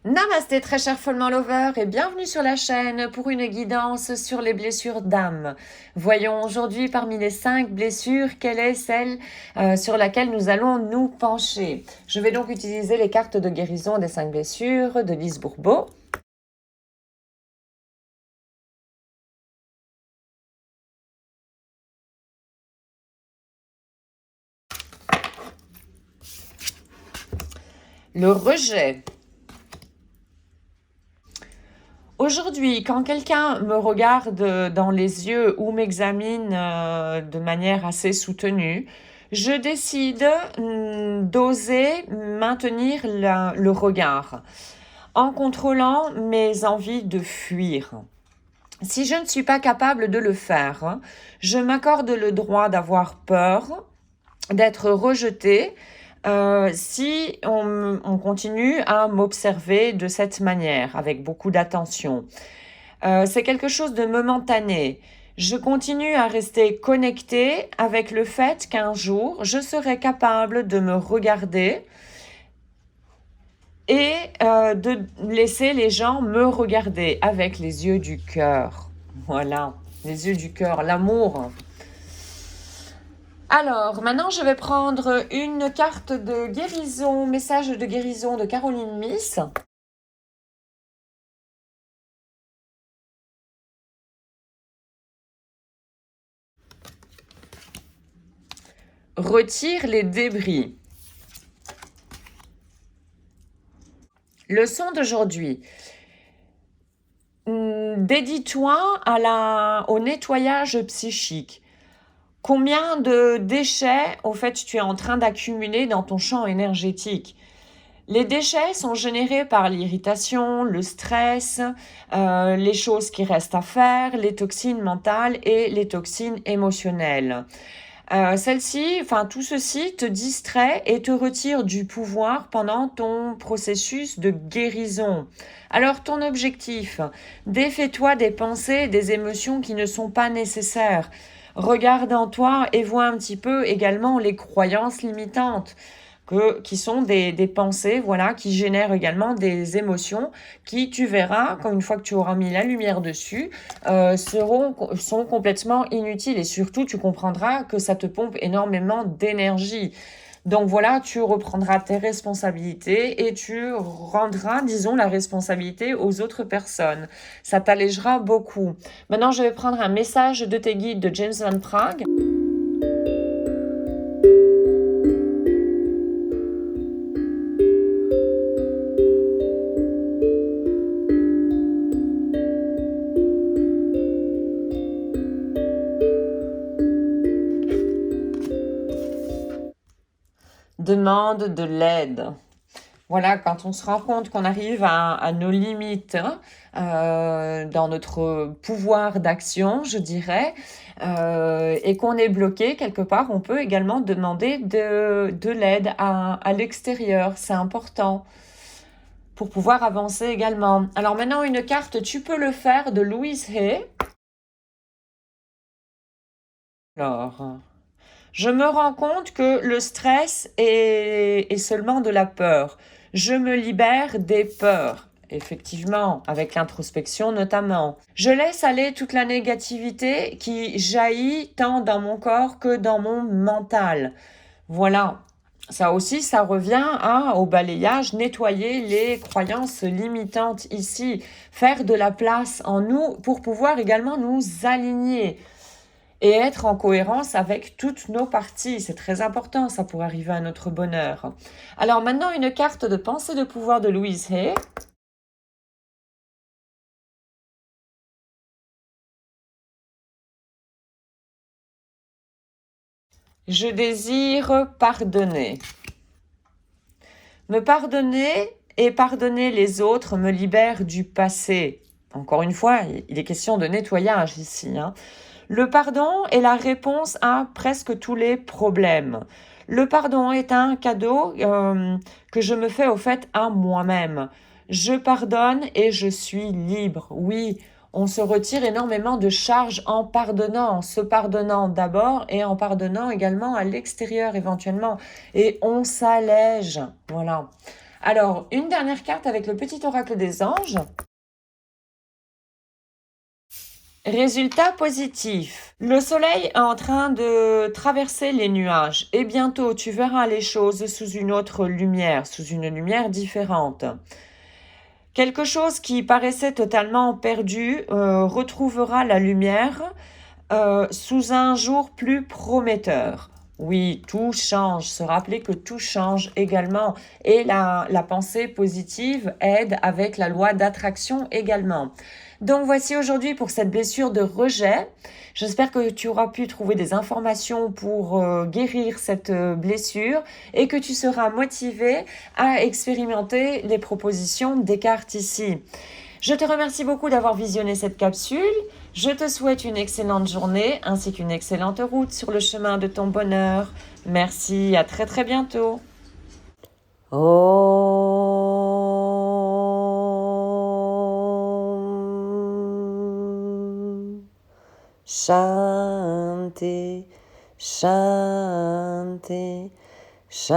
Namasté très cher follement lover et bienvenue sur la chaîne pour une guidance sur les blessures d'âme. Voyons aujourd'hui parmi les 5 blessures, quelle est celle sur laquelle nous allons nous pencher. Je vais donc utiliser les cartes de guérison des 5 blessures de Lise Bourbeau. Le rejet. Aujourd'hui, quand quelqu'un me regarde dans les yeux ou m'examine de manière assez soutenue, je décide d'oser maintenir le regard en contrôlant mes envies de fuir. Si je ne suis pas capable de le faire, je m'accorde le droit d'avoir peur, d'être rejetée, si on continue à m'observer de cette manière, avec beaucoup d'attention. C'est quelque chose de momentané. Je continue à rester connectée avec le fait qu'un jour, je serai capable de me regarder et de laisser les gens me regarder avec les yeux du cœur. Voilà, les yeux du cœur, l'amour. Alors, maintenant, je vais prendre une carte de guérison, message de guérison de Caroline Miss. Retire les débris. Leçon d'aujourd'hui. Dédie-toi au nettoyage psychique. Combien de déchets, au fait, tu es en train d'accumuler dans ton champ énergétique? Les déchets sont générés par l'irritation, le stress, les choses qui restent à faire, les toxines mentales et les toxines émotionnelles. Tout ceci te distrait et te retire du pouvoir pendant ton processus de guérison. Alors ton objectif, défais-toi des pensées et des émotions qui ne sont pas nécessaires. Regarde en toi et vois un petit peu également les croyances limitantes. Qui sont des pensées, voilà, qui génèrent également des émotions tu verras, quand une fois que tu auras mis la lumière dessus, sont complètement inutiles et surtout tu comprendras que ça te pompe énormément d'énergie. Donc voilà, tu reprendras tes responsabilités et tu rendras, disons, la responsabilité aux autres personnes. Ça t'allégera beaucoup. Maintenant, je vais prendre un message de tes guides de James Van Praagh. Demande de l'aide. Voilà, quand on se rend compte qu'on arrive à nos limites dans notre pouvoir d'action, je dirais, et qu'on est bloqué quelque part, on peut également demander de l'aide à l'extérieur. C'est important pour pouvoir avancer également. Alors maintenant, une carte, tu peux le faire de Louise Hay. Alors, je me rends compte que le stress est seulement de la peur. Je me libère des peurs. Effectivement, avec l'introspection notamment. Je laisse aller toute la négativité qui jaillit tant dans mon corps que dans mon mental. Voilà. Ça aussi, ça revient au balayage, nettoyer les croyances limitantes ici, faire de la place en nous pour pouvoir également nous aligner et être en cohérence avec toutes nos parties. C'est très important, ça, pour arriver à notre bonheur. Alors maintenant, une carte de pensée de pouvoir de Louise Hay. Je désire pardonner. Me pardonner et pardonner les autres me libère du passé. Encore une fois, il est question de nettoyage ici. Le pardon est la réponse à presque tous les problèmes. Le pardon est un cadeau que je me fais au fait à moi-même. Je pardonne et je suis libre. Oui, on se retire énormément de charges en pardonnant, en se pardonnant d'abord et en pardonnant également à l'extérieur éventuellement. Et on s'allège. Voilà. Alors, une dernière carte avec le petit oracle des anges. Résultat positif. Le soleil est en train de traverser les nuages et bientôt tu verras les choses sous une autre lumière, sous une lumière différente. Quelque chose qui paraissait totalement perdu retrouvera la lumière sous un jour plus prometteur. Oui, tout change. Se rappeler que tout change également. Et la pensée positive aide avec la loi d'attraction également. Donc voici aujourd'hui pour cette blessure de rejet. J'espère que tu auras pu trouver des informations pour guérir cette blessure et que tu seras motivé à expérimenter les propositions des cartes ici. Je te remercie beaucoup d'avoir visionné cette capsule. Je te souhaite une excellente journée ainsi qu'une excellente route sur le chemin de ton bonheur. Merci, à très très bientôt. Om Shanti Shanti Shanti